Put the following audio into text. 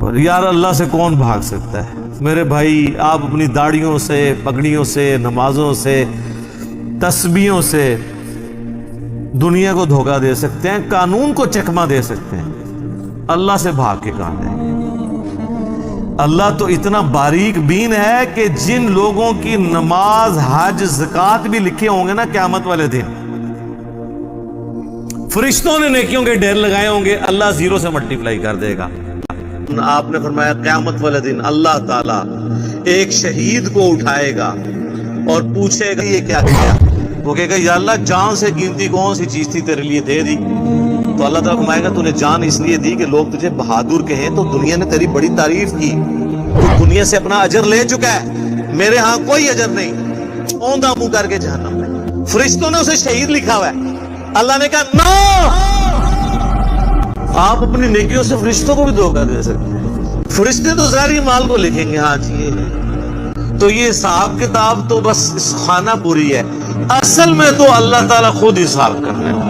اکبر. یار اللہ سے کون بھاگ سکتا ہے؟ میرے بھائی آپ اپنی داڑھیوں سے، پگڑیوں سے، نمازوں سے، تسبیحوں سے دنیا کو دھوکہ دے سکتے ہیں، قانون کو چکمہ دے سکتے ہیں، اللہ سے بھاگ کے کہاں جائیں گے؟ اللہ تو اتنا باریک بین ہے کہ جن لوگوں کی نماز، حج، زکوٰۃ بھی لکھے ہوں گے نا قیامت والے دن، فرشتوں نے نیکیوں کے ڈھیر لگائے ہوں گے، اللہ زیرو سے ملٹیپلائی کر دے گا. آپ نے فرمایا قیامت والے دن اللہ تعالیٰ ایک شہید کو اٹھائے گا اور پوچھے گا یہ کیا کیا؟ وہ کہے گا یا اللہ جان سے قیمتی کون سی چیز تھی تیرے لیے دے دی. تو اللہ تعالیٰ فرمائے گا تو نے جان اس لیے دی کہ لوگ تجھے بہادر کہیں، تو دنیا نے تیری بڑی تعریف کی، تو دنیا سے اپنا اجر لے چکا ہے، میرے ہاں کوئی اجر نہیں، اوندا منہ کر کے جہنم میں. فرشتوں نے اسے شہید لکھا ہوا ہے. اللہ نے کہا نو، آپ اپنی نیکیوں سے فرشتوں کو بھی دھوکہ دے سکتے ہیں. فرشتے تو ظاہری مال کو لکھیں گے، ہاں جی تو یہ حساب کتاب تو بس خانہ پوری ہے، اصل میں تو اللہ تعالیٰ خود حساب کرنے والا.